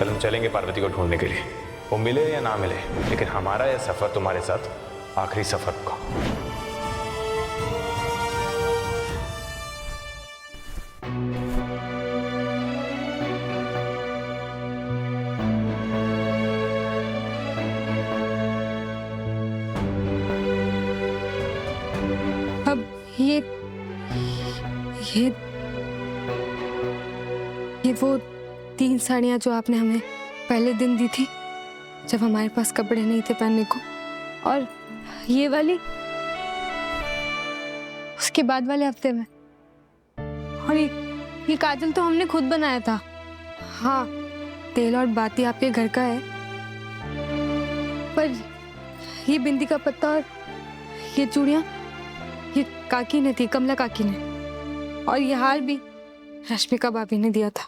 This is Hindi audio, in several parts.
कल हम चलेंगे पार्वती को ढूंढने के लिए। वो मिले या ना मिले, लेकिन हमारा यह सफर तुम्हारे साथ आखिरी सफर होगा। अब ये वो 3 साड़ियाँ जो आपने हमें पहले दिन दी थी जब हमारे पास कपड़े नहीं थे पहनने को, और ये वाली उसके बाद वाले हफ्ते में, और ये काजल तो हमने खुद बनाया था। हाँ, तेल और बाती आपके घर का है, पर ये बिंदी का पत्ता और ये चूड़ियाँ ये काकी ने थी, कमला काकी ने, और ये हार भी रश्मिका भाभी ने दिया था।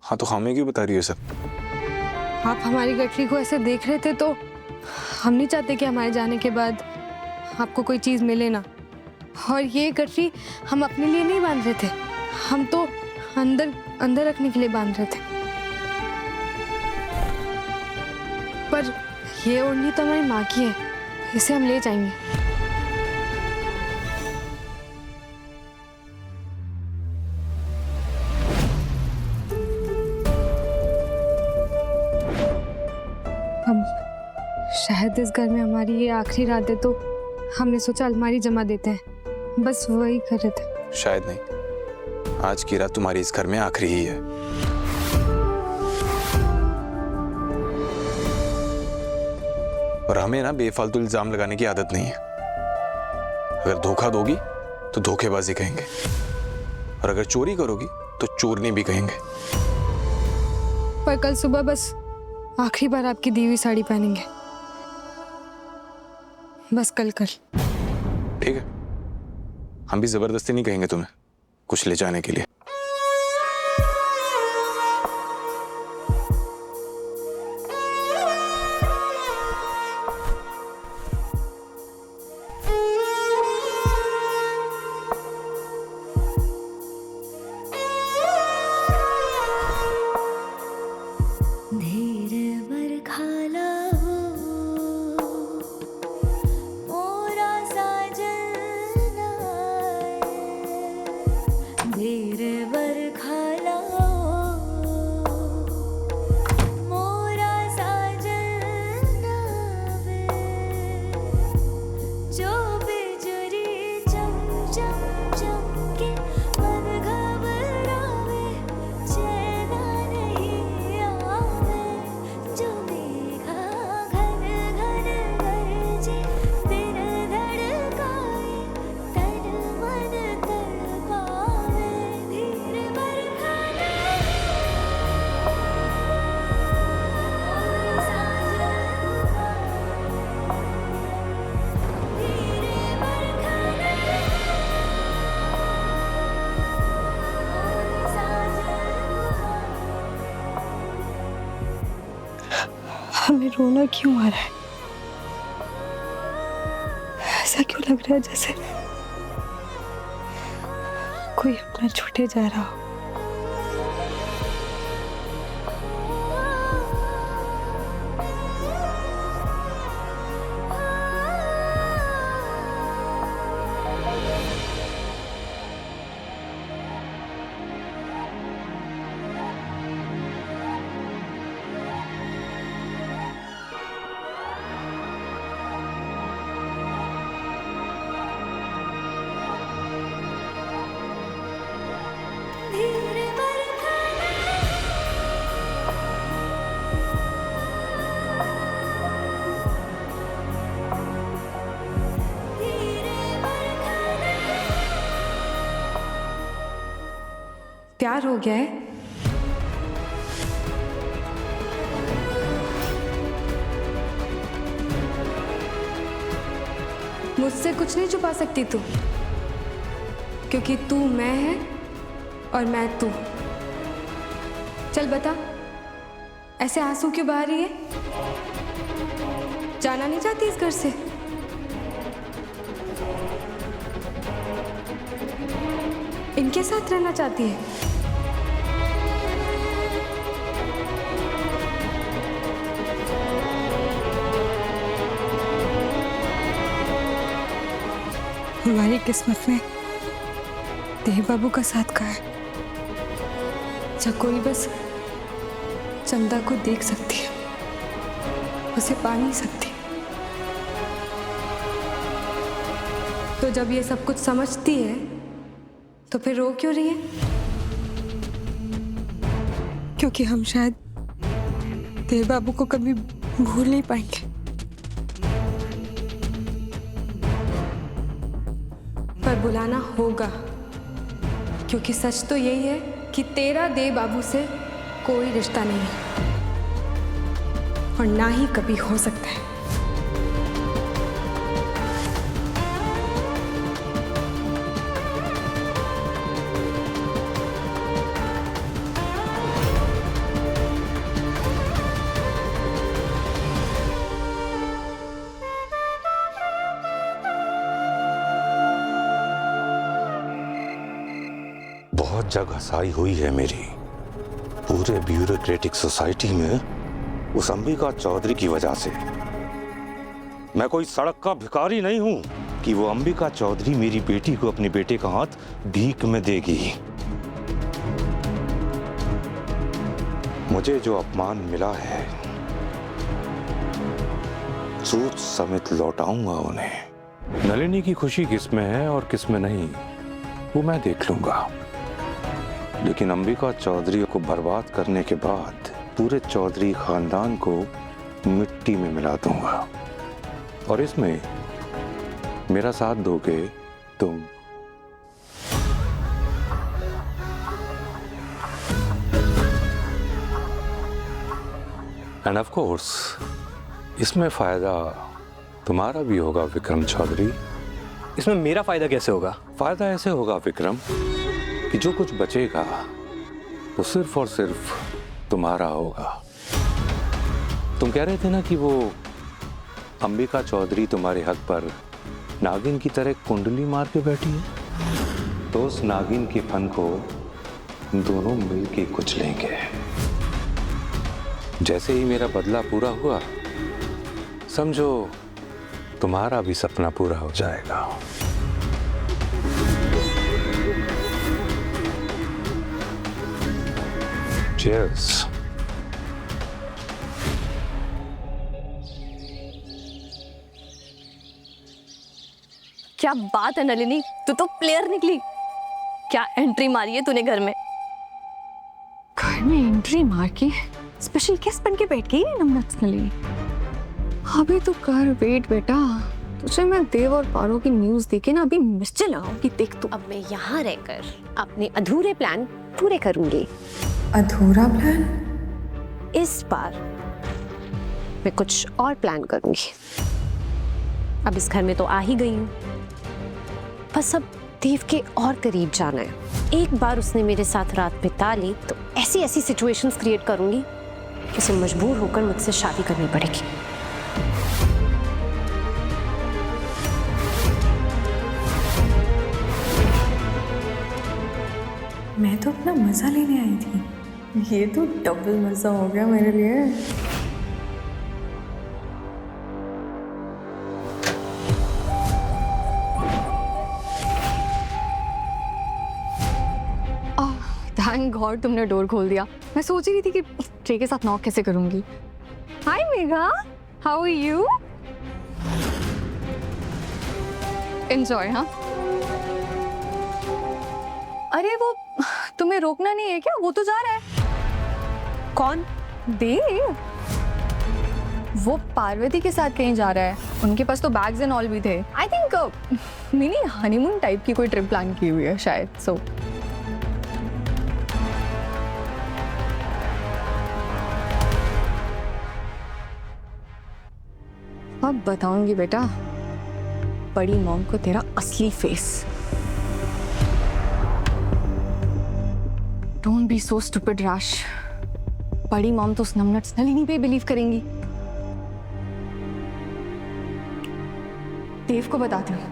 हाँ, तो हमें क्यों बता रही है सब? आप हमारी गठरी को ऐसे देख रहे थे तो हम नहीं चाहते कि हमारे जाने के बाद आपको कोई चीज़ मिले ना। और ये गठरी हम अपने लिए नहीं बांध रहे थे, हम तो अंदर अंदर रखने के लिए बांध रहे थे। पर ये ओढ़नी तो हमारी माँ की है, इसे हम ले जाएंगे। अब शायद इस घर में हमारी ये आखिरी रात है, तो हमने सोचा अलमारी जमा देते हैं, बस वही कर रहे थे। शायद नहीं, आज की रात तुम्हारी इस घर में आखिरी ही है। और हमें ना बेफालतू इल्जाम लगाने की आदत नहीं है। अगर धोखा दोगी तो धोखेबाजी कहेंगे, और अगर चोरी करोगी तो चोरनी भी कहेंगे। पर कल सुबह बस आखिरी बार आपकी दी हुई साड़ी पहनेंगे, बस कल। ठीक है, हम भी जबरदस्ती नहीं कहेंगे तुम्हें कुछ ले जाने के लिए। हमें रोना क्यों आ रहा है? ऐसा क्यों लग रहा है जैसे कोई अपना छूटे जा रहा हो? प्यार हो गया है? मुझसे कुछ नहीं छुपा सकती तू, क्योंकि तू मैं है और मैं तू। चल बता, ऐसे आंसू क्यों बहा रही है? जाना नहीं चाहती इस घर से? इनके साथ रहना चाहती है? हमारी किस्मत में देव बाबू का साथ कहा है, जब कोई बस चंदा को देख सकती है, उसे पा नहीं सकती। तो जब ये सब कुछ समझती है तो फिर रो क्यों रही है? क्योंकि हम शायद देव बाबू को कभी भूल नहीं पाएंगे। पर बुलाना होगा, क्योंकि सच तो यही है कि तेरा देव बाबू से कोई रिश्ता नहीं है और ना ही कभी हो सकता है। बहुत जगह घसाई हुई है मेरी पूरे ब्यूरोक्रेटिक सोसाइटी में उस अंबिका चौधरी की वजह से। मैं कोई सड़क का भिखारी नहीं हूं कि वो अंबिका चौधरी मेरी बेटी को अपने बेटे का हाथ भीख में देगी। मुझे जो अपमान मिला है सूद समेत लौटाऊंगा उन्हें। नलिनी की खुशी किसमें है और किसमें नहीं वो मैं देख लूंगा, लेकिन अंबिका चौधरी को बर्बाद करने के बाद पूरे चौधरी खानदान को मिट्टी में मिला दूंगा। और इसमें मेरा साथ दोगे तुम। एंड ऑफ कोर्स इसमें फायदा तुम्हारा भी होगा विक्रम चौधरी। इसमें मेरा फायदा कैसे होगा? फायदा ऐसे होगा विक्रम कि जो कुछ बचेगा वो सिर्फ और सिर्फ तुम्हारा होगा। तुम कह रहे थे ना कि वो अंबिका चौधरी तुम्हारे हक पर नागिन की तरह कुंडली मार के बैठी है, तो उस नागिन के फन को दोनों मिलके कुचलेंगे। जैसे ही मेरा बदला पूरा हुआ समझो तुम्हारा भी सपना पूरा हो जाएगा। Cheers. क्या बात है नलिनी, तू तो प्लेयर निकली। क्या एंट्री मारी है तूने घर में? घर में एंट्री मार के स्पेशल गेस्ट बन के बैठ गई है नमनट्स नलिनी। अभी तो कर वेट बेटा, तुझे मैं देव और पारो की न्यूज़ देके ना अभी मिर्ची लगाऊंगी, देख तू। अब मैं यहाँ रहकर अपने अधूरे प्लान पूरे करूंगी। अधूरा प्लान? इस बार मैं कुछ और प्लान करूंगी। अब इस घर में तो आ ही गई हूँ, बस अब देव के और करीब जाना है। एक बार उसने मेरे साथ रात बिता ली तो ऐसी ऐसी सिचुएशंस क्रिएट करूंगी कि उसे मजबूर होकर मुझसे शादी करनी पड़ेगी। मैं तो अपना मजा लेने आई थी, ये तो डबल मजा हो गया मेरे लिए। थैंक गॉड तुमने डोर खोल दिया। मैं सोच रही थी कि ट्रे के साथ नॉक कैसे करूंगी। Hi Megha, how are you? Enjoy. हाँ, अरे वो तुम्हें रोकना नहीं है क्या? वो तो जा रहा है। कौन? देव। वो पार्वती के साथ कहीं जा रहा है, उनके पास तो बैग्स एंड ऑल भी थे। I think mini honeymoon type की कोई ट्रिप प्लान की हुई है शायद। सो अब बताऊंगी बेटा बड़ी मॉम को तेरा असली face. Don't be so stupid rash. बड़ी मॉम तो उस नमनट्स नलिनी पे बिलीव करेंगी। देव को बताती हूँ।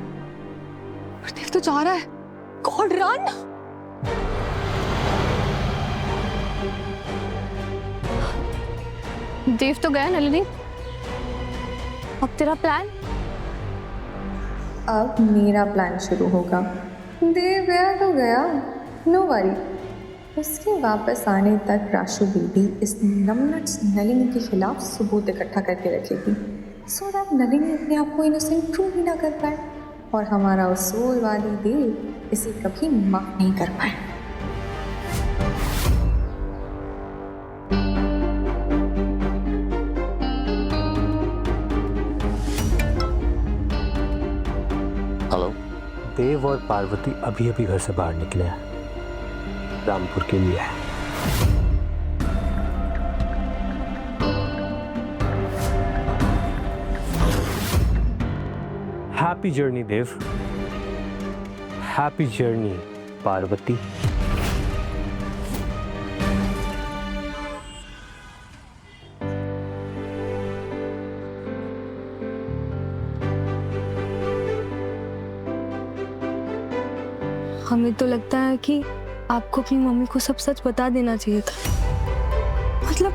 पर देव तो जा रहा है। God run. देव तो गया नलिनी, अब तेरा प्लान? अब मेरा प्लान शुरू होगा। देव गया तो गया, नो वरी। उसके वापस आने तक राशु बेबी इस नमनट्स नलिनी के खिलाफ सबूत इकट्ठा करके रखेगी, सो दैट नलिनी अपने आप को इनोसेंट प्रूव ही ना कर पाए और हमारा उसूलवादी देव इसे कभी माफ नहीं कर पाए। हेलो। देव और पार्वती अभी अभी घर से बाहर निकले हैं, रामपुर के लिए। हैप्पी जर्नी देव, हैप्पी जर्नी पार्वती। हमें तो लगता है कि आपको अपनी मम्मी को सब सच बता देना चाहिए था। मतलब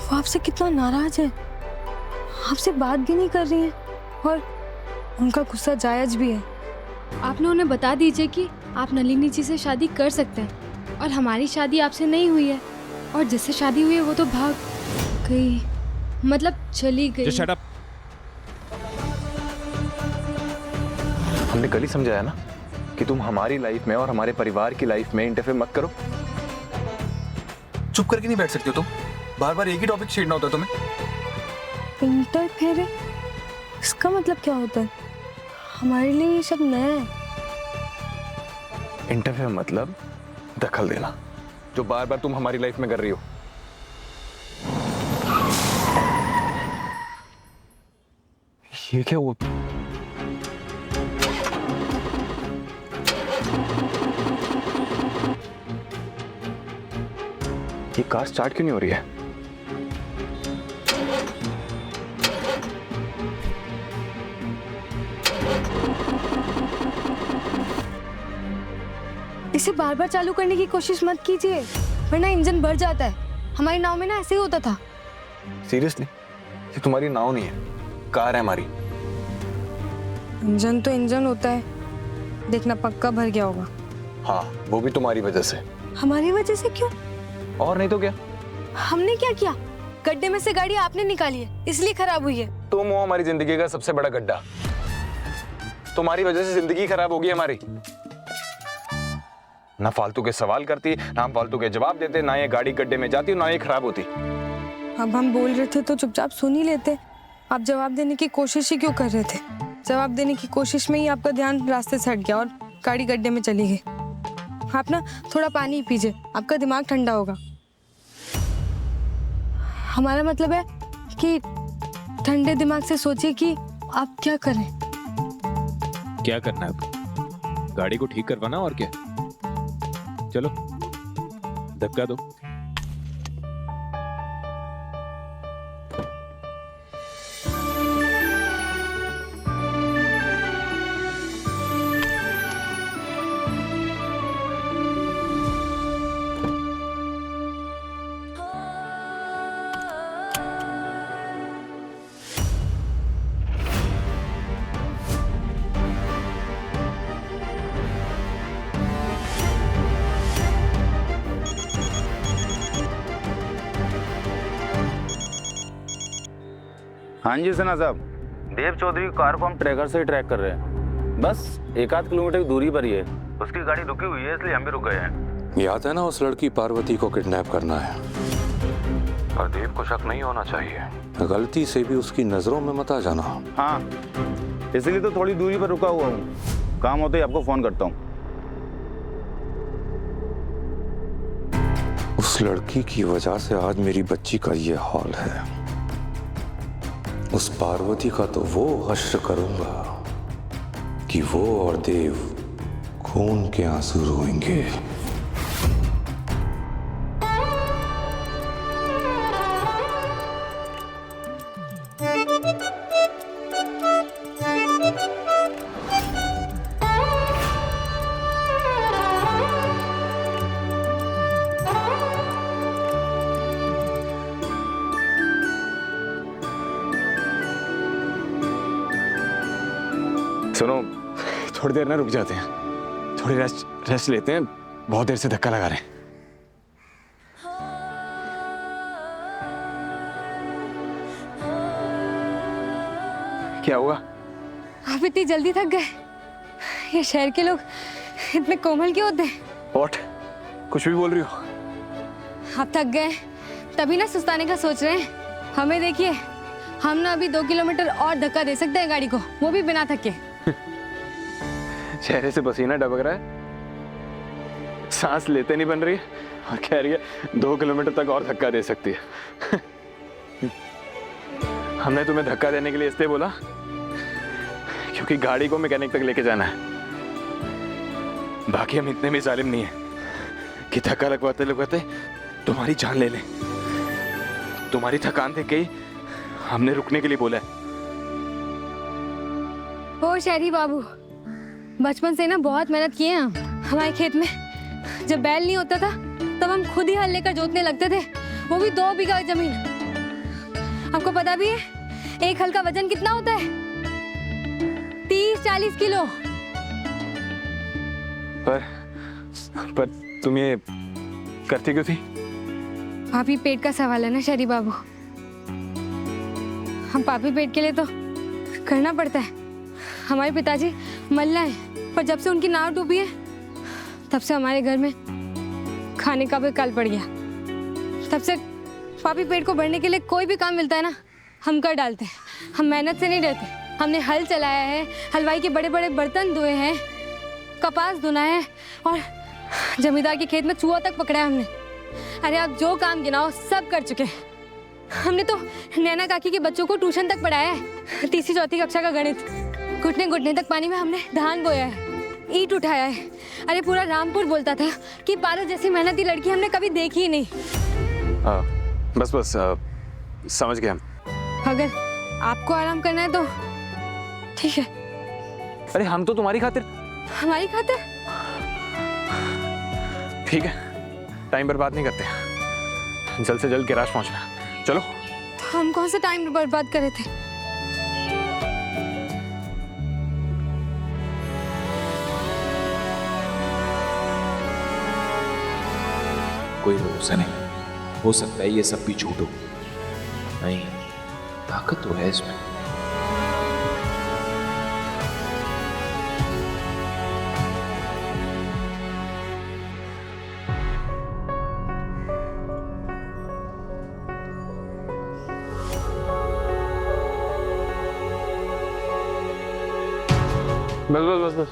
वो आपसे कितना नाराज है, आपसे बात भी नहीं कर रही है और उनका गुस्सा जायज भी है। आपने उन्हें बता दीजिए कि आप नलिनी जी से शादी कर सकते हैं और हमारी शादी आपसे नहीं हुई है, और जिससे शादी हुई है वो तो भाग गई, मतलब चली गई। Just shut up. हमने कल ही समझाया ना कि तुम हमारी लाइफ में और हमारे परिवार की लाइफ में इंटरफेयर मत करो। चुप करके नहीं बैठ सकते हो तुम? बार बार एक ही टॉपिक छेड़ना होता है तुम्हें। इंटरफेयर, इसका मतलब क्या होता है? हमारे लिए ये सब नया है। इंटरफेयर मतलब दखल देना, जो बार बार तुम हमारी लाइफ में कर रही हो। ये क्या हुआ? ये कार स्टार्ट क्यों नहीं हो रही है? इसे बार बार चालू करने की कोशिश मत कीजिए, वरना इंजन भर जाता है। हमारी नाव में ना ऐसे ही होता था। सीरियसली, ये तुम्हारी नाव नहीं है, कार है हमारी। इंजन तो इंजन होता है, देखना पक्का भर गया होगा। हाँ, वो भी तुम्हारी वजह से। हमारी वजह से क्यों? और नहीं तो क्या? हमने क्या किया? गड्ढे में से गाड़ी आपने निकाली है, इसलिए खराब हुई है। तुम हो हमारी जिंदगी का सबसे बड़ा गड्ढा। तुम्हारी वजह से जिंदगी खराब होगी हमारी। ना फालतू के सवाल करती, ना हम फालतू के जवाब देते, ना ये गाड़ी गड्ढे में जाती, ना ये खराब होती। अब हम बोल रहे थे तो चुपचाप सुन ही लेते। आप जवाब देने की कोशिश ही क्यों कर रहे थे? जवाब देने की कोशिश में ही आपका ध्यान रास्ते से हट गया और गाड़ी गड्ढे में चली गई। आप ना थोड़ा पानी पीजिए, आपका दिमाग ठंडा होगा। हमारा मतलब है कि ठंडे दिमाग से सोचिए कि आप क्या करें। क्या करना है अब? गाड़ी को ठीक करवाना, और क्या? चलो धक्का दो। हाँ जी सना साहब, देव चौधरी की कार को हम ट्रैकर से ही ट्रैक कर रहे हैं। बस 1-8 किलोमीटर की दूरी पर ही है। उसकी गाड़ी रुकी हुई है, इसलिए हम भी रुक गए हैं। याद है ना, उस लड़की पार्वती को किडनैप करना है और देव को शक नहीं होना चाहिए। गलती से भी उसकी नजरों में मत आ जाना। हाँ, इसलिए तो थोड़ी दूरी पर रुका हुआ हूँ। काम होते ही आपको फोन करता हूँ। उस लड़की की वजह से आज मेरी बच्ची का ये हाल है। उस पार्वती का तो वो हश्र करूंगा कि वो और देव खून के आंसू रोएंगे। सुनो, थोड़ी देर ना रुक जाते हैं, थोड़ी रेस्ट लेते हैं, बहुत देर से धक्का लगा रहे हैं। क्या हुआ? आप इतनी जल्दी थक गए? ये शहर के लोग इतने कोमल क्यों होते हैं? व्हाट? कुछ भी बोल रही हो? आप थक गए तभी ना सुस्ताने का सोच रहे हैं। हमें देखिए, हम ना अभी 2 किलोमीटर और धक्का दे सकते हैं गाड़ी को, वो भी बिना थके। चेहरे से पसीना टपक रहा है, सांस लेते नहीं बन रही है और कह रही है 2 किलोमीटर तक और धक्का दे सकती है। हमने तुम्हें धक्का देने के लिए इसलिए बोला क्योंकि गाड़ी को मैकेनिक तक लेके जाना है। बाकी हम इतने भी जालिम नहीं है कि धक्का लगवाते लगवाते तुम्हारी जान ले लें। तुम्हारी थकान देख के ही हमने रुकने के लिए बोला है। ओ शहरी बाबू, बचपन से ना बहुत मेहनत किए हैं हम। हमारे खेत में जब बैल नहीं होता था तब हम खुद ही हल लेकर जोतने लगते थे, वो भी 2 बीघा जमीन। आपको पता भी है एक हल का वजन कितना होता है? 30-40 किलो। पर तुम ये करती क्यों थी? पापी पेट का सवाल है ना शहरी बाबू, हम पापी पेट के लिए तो करना पड़ता है। हमारे पिताजी मल्ला हैं, पर जब से उनकी नाव डूबी है तब से हमारे घर में खाने का भी काल पड़ गया। तब से पापी पेट को भरने के लिए कोई भी काम मिलता है ना हम कर डालते हैं। हम मेहनत से नहीं डरते। हमने हल चलाया है, हलवाई के बड़े बड़े बर्तन धोए हैं, कपास धुना है और जमींदार के खेत में चूहा तक पकड़ा है हमने। अरे आप जो काम गिनाओ सब कर चुके हैं। हमने तो नैना काकी के बच्चों को ट्यूशन तक पढ़ाया है, 3री 4थी कक्षा का गणित। घुटने घुटने तक पानी में हमने धान बोया है, ईंट उठाया है। अरे पूरा रामपुर बोलता था कि पारस जैसी मेहनती लड़की हमने कभी देखी ही नहीं। बस समझ गए हम। अगर आपको आराम करना है तो ठीक है। अरे हम तो तुम्हारी खातिर। हमारी खातिर? ठीक है, टाइम बर्बाद नहीं करते, जल्द से जल्द गैराज पहुंचना। चलो। तो हम कौन सा टाइम बर्बाद कर रहे थे? कोई भरोसा नहीं, हो सकता है ये सब भी झूठ हो। नहीं, ताकत तो है इसमें। बस।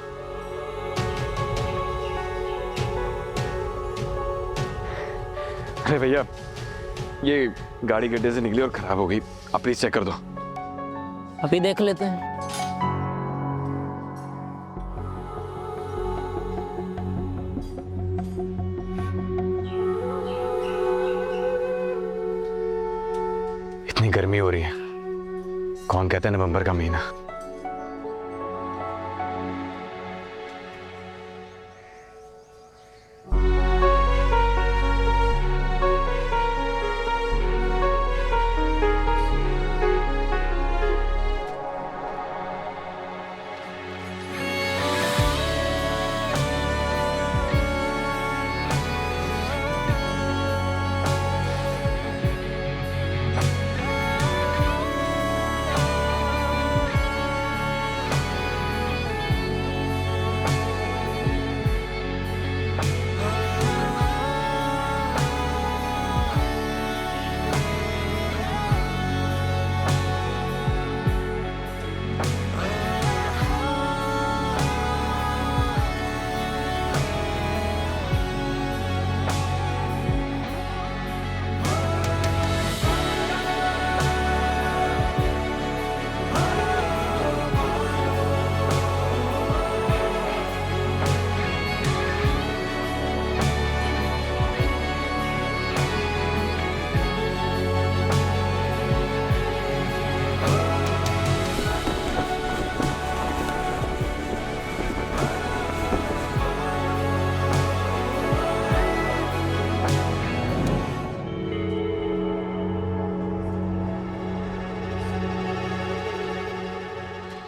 अरे भैया, ये गाड़ी गड्ढे से निकली और खराब हो गई, आप प्लीज चेक कर दो। अभी देख लेते हैं। इतनी गर्मी हो रही है, कौन कहता है नवंबर का महीना।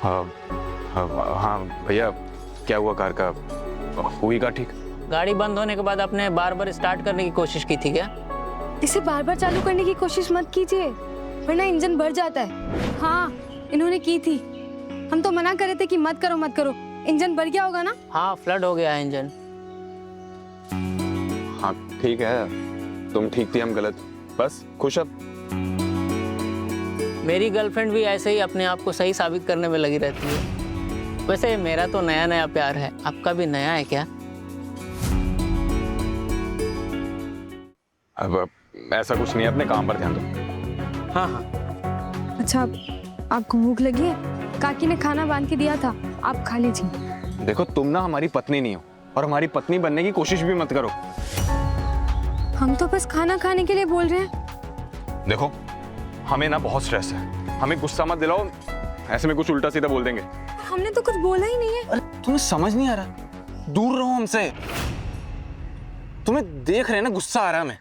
हाँ भैया, क्या हुआ कार का? हुई का ठीक? गाड़ी बंद होने के बाद आपने बार बार स्टार्ट करने की कोशिश की थी क्या? इसे बार बार चालू करने की कोशिश मत कीजिए, वरना इंजन बढ़ जाता है। हाँ, इन्होंने की थी। हम तो मना कर रहे थे कि मत करो मत करो। इंजन बढ़ गया होगा ना? हाँ, फ्लड हो गया है इंजन। हाँ ठीक है, तुम ठीक थी, हम गलत। बस खुश अब। मेरी गर्लफ्रेंड भी ऐसे ही अपने आप को सही साबित करने में लगी रहती है। वैसे मेरा तो नया नया प्यार है, आपका भी नया है क्या? अब ऐसा कुछ नहीं है, अपने काम पर ध्यान दो। हाँ हाँ। अच्छा, आपको भूख लगी है? काकी ने खाना बांध के दिया था, आप खा लीजिए। देखो, तुम ना हमारी पत्नी नहीं हो और हमारी पत्नी बनने की कोशिश भी मत करो। हम तो बस खाना खाने के लिए बोल रहे हैं। देखो, हमें ना बहुत स्ट्रेस है, हमें गुस्सा मत दिलाओ, ऐसे में कुछ उल्टा सीधा बोल देंगे। हमने तो कुछ बोला ही नहीं है। अरे तुम्हें समझ नहीं आ रहा? दूर रहो हमसे। तुम्हें देख रहे हैं ना, गुस्सा आ रहा है हमें।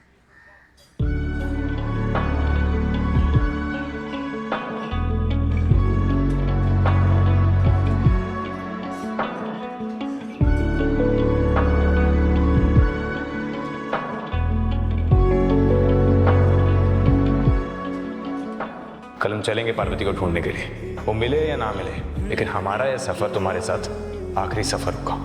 कल हम चलेंगे पार्वती को ढूंढने के लिए। वो मिले या ना मिले, लेकिन हमारा यह सफर तुम्हारे साथ आखिरी सफर होगा।